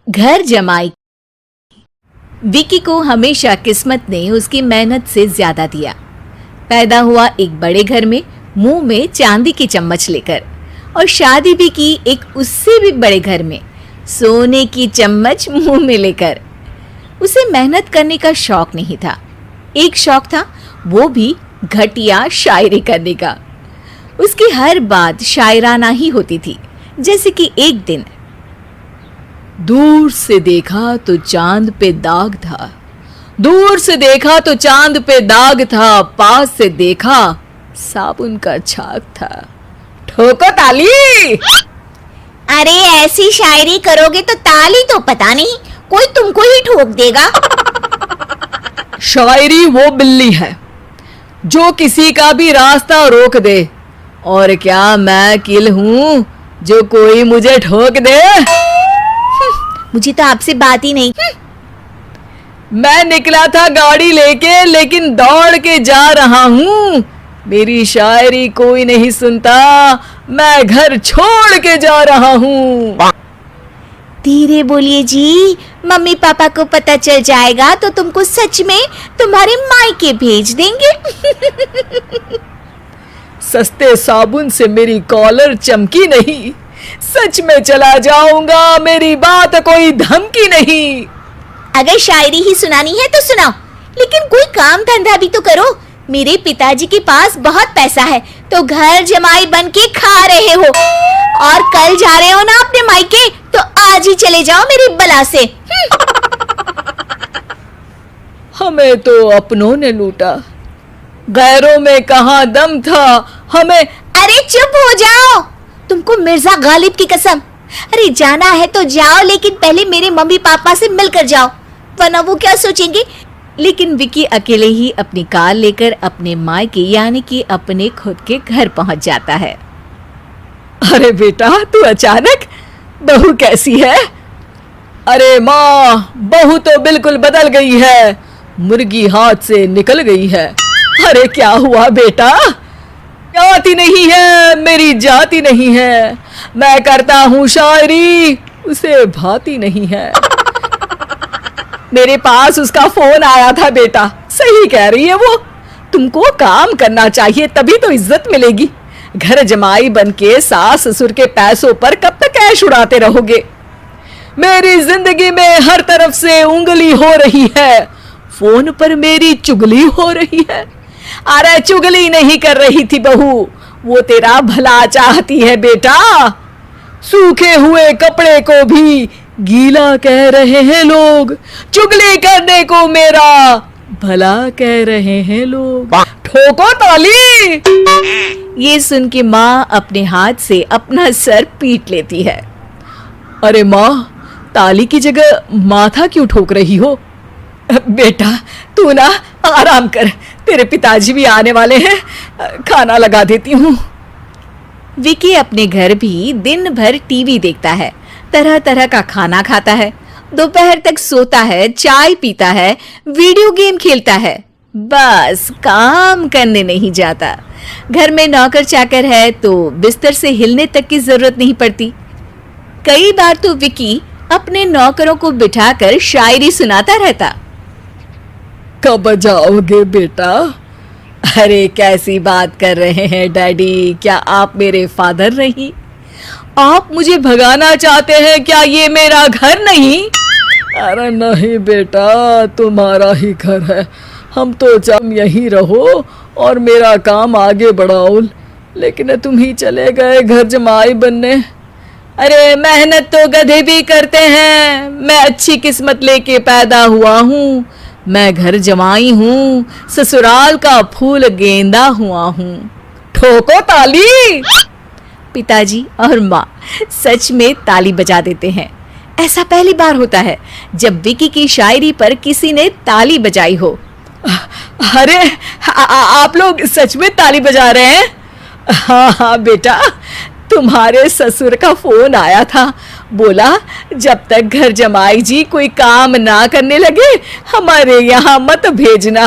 घर जमाई। विकी को हमेशा किस्मत ने उसकी मेहनत से ज्यादा दिया। पैदा हुआ एक बड़े घर में, मुंह में चांदी की चम्मच लेकर, और शादी भी की एक उससे भी बड़े घर में, सोने की चम्मच मुंह में लेकर। उसे मेहनत करने का शौक नहीं था। एक शौक था, वो भी घटिया शायरी करने का। उसकी हर बात शायराना ही होती थी। जैसे कि एक दिन, दूर से देखा तो चांद पे दाग था, दूर से देखा तो चांद पे दाग था, पास से देखा साबुन का छाग था। ठोको ताली। अरे ऐसी शायरी करोगे तो ताली तो पता नहीं, कोई तुमको ही ठोक देगा। शायरी वो बिल्ली है जो किसी का भी रास्ता रोक दे, और क्या मैं किल हूं जो कोई मुझे ठोक दे। मुझे तो आपसे बात ही नहीं। मैं निकला था गाड़ी लेके, लेकिन दौड़ के जा रहा हूं। मेरी शायरी कोई नहीं सुनता, मैं घर छोड़ के जा रहा हूं। धीरे बोलिए जी, मम्मी पापा को पता चल जाएगा तो तुमको सच में तुम्हारे मायके भेज देंगे। सस्ते साबुन से मेरी कॉलर चमकी नहीं, सच में चला जाऊंगा, मेरी बात कोई धमकी नहीं। अगर शायरी ही सुनानी है तो सुनाओ, लेकिन कोई काम धंधा भी तो करो। मेरे पिताजी के पास बहुत पैसा है, तो घर जमाई बन के खा रहे हो, और कल जा रहे हो ना अपने मायके, तो आज ही चले जाओ मेरी बला से। हमें तो अपनों ने लूटा, गैरों में कहाँ दम था हमें। अरे चुप हो जाओ, तुमको मिर्जा गालिब की कसम। अरे जाना है तो जाओ, लेकिन पहले मेरे मम्मी पापा से मिलकर जाओ, वरना वो क्या सोचेंगे। लेकिन विकी अकेले ही अपनी कार लेकर अपने मायके यानी कि अपने खुद के घर पहुंच जाता है। अरे बेटा, तू अचानक, बहू कैसी है? अरे माँ, बहू तो बिल्कुल बदल गई है, मुर्गी हाथ से निकल गई है। अरे क्या हुआ बेटा? जाती नहीं है, मेरी जाती नहीं है, मैं करता हूँ शायरी, उसे भाती नहीं है। मेरे पास उसका फोन आया था बेटा, सही कह रही है वो, तुमको काम करना चाहिए तभी तो इज्जत मिलेगी। घर जमाई बनके सास ससुर के पैसों पर कब तक ऐश उड़ाते रहोगे? मेरी जिंदगी में हर तरफ से उंगली हो रही है, फोन पर मेरी चुगली हो रही है। अरे चुगली नहीं कर रही थी बहू, वो तेरा भला चाहती है बेटा। सूखे हुए कपड़े को भी गीला कह रहे हैं लोग, चुगली करने को मेरा भला कह रहे हैं लोग। ठोको ताली। ये सुन के माँ अपने हाथ से अपना सर पीट लेती है। अरे माँ, ताली की जगह माथा क्यों ठोक रही हो? बेटा तू ना आराम कर, तेरे पिताजी भी आने वाले हैं, खाना लगा देती हूँ। विकी अपने घर भी दिन भर टीवी देखता है, तरह तरह का खाना खाता है, दोपहर तक सोता है, चाय पीता है, वीडियो गेम खेलता है, बस काम करने नहीं जाता। घर में नौकर चाकर है तो बिस्तर से हिलने तक की जरूरत नहीं पड़ती। कई बार तो विकी अपने नौकरों को बिठाकर शायरी सुनाता रहता। कब जाओगे बेटा? अरे कैसी बात कर रहे हैं डैडी, क्या आप मेरे फादर नहीं? आप मुझे भगाना चाहते हैं क्या? ये मेरा घर नहीं। अरे नहीं बेटा, तुम्हारा ही घर है, हम तो तुम यहीं रहो और मेरा काम आगे बढ़ाओ, लेकिन तुम ही चले गए घर जमाई बनने। अरे मेहनत तो गधे भी करते हैं, मैं अच्छी किस्मत लेके पैदा हुआ हूँ, मैं घर जमाई हूँ, ससुराल का फूल गेंदा हुआ हूँ। ठोको ताली। पिताजी और माँ सच में ताली बजा देते हैं। ऐसा पहली बार होता है जब विकी की शायरी पर किसी ने ताली बजाई हो। अरे आप लोग सच में ताली बजा रहे हैं? हाँ हाँ बेटा, तुम्हारे ससुर का फोन आया था, बोला जब तक घर जमाई जी कोई काम ना करने लगे हमारे यहाँ मत भेजना।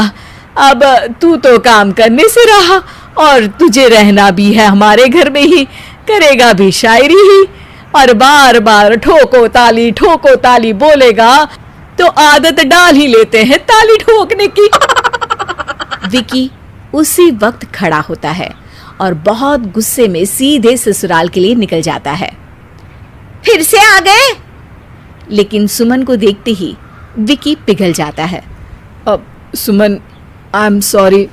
अब तू तो काम करने से रहा और तुझे रहना भी है हमारे घर में ही, करेगा भी शायरी ही, और बार बार ठोको ताली बोलेगा तो आदत डाल ही लेते हैं ताली ठोकने की। विकी उसी वक्त खड़ा होता है और बहुत गुस्से में सीधे ससुराल के लिए निकल जाता है। फिर से आ गए? लेकिन सुमन को देखते ही विकी पिघल जाता है। अब सुमन, आई एम सॉरी,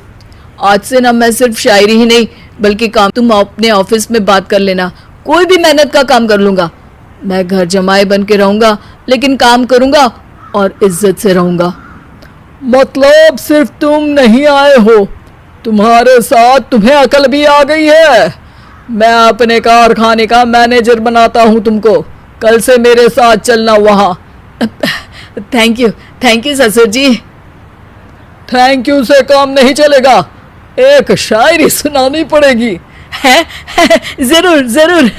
आज से ना मैं सिर्फ शायरी ही नहीं बल्कि काम तुम अपने ऑफिस में बात कर लेना, कोई भी मेहनत का काम कर लूंगा। मैं घर जमाई बन के रहूंगा लेकिन काम करूंगा और इज्जत से रहूंगा। मतलब सिर्फ तुम नहीं आए हो, तुम्हारे साथ तुम्हें अकल भी आ गई है। मैं अपने कारखाने का मैनेजर बनाता हूं तुमको, कल से मेरे साथ चलना वहां। थैंक यू ससुर जी। थैंक यू से काम नहीं चलेगा, एक शायरी सुनानी पड़ेगी। है? जरूर।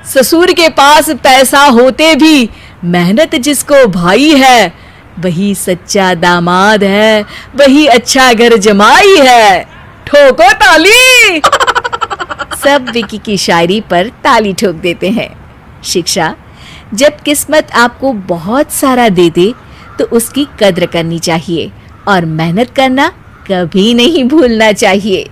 ससुर के पास पैसा होते भी मेहनत जिसको भाई है, वही सच्चा दामाद है, वही अच्छा घर जमाई है। ठोको ताली। सब विकी की शायरी पर ताली ठोक देते हैं। शिक्षा: जब किस्मत आपको बहुत सारा दे दे तो उसकी कद्र करनी चाहिए और मेहनत करना कभी नहीं भूलना चाहिए।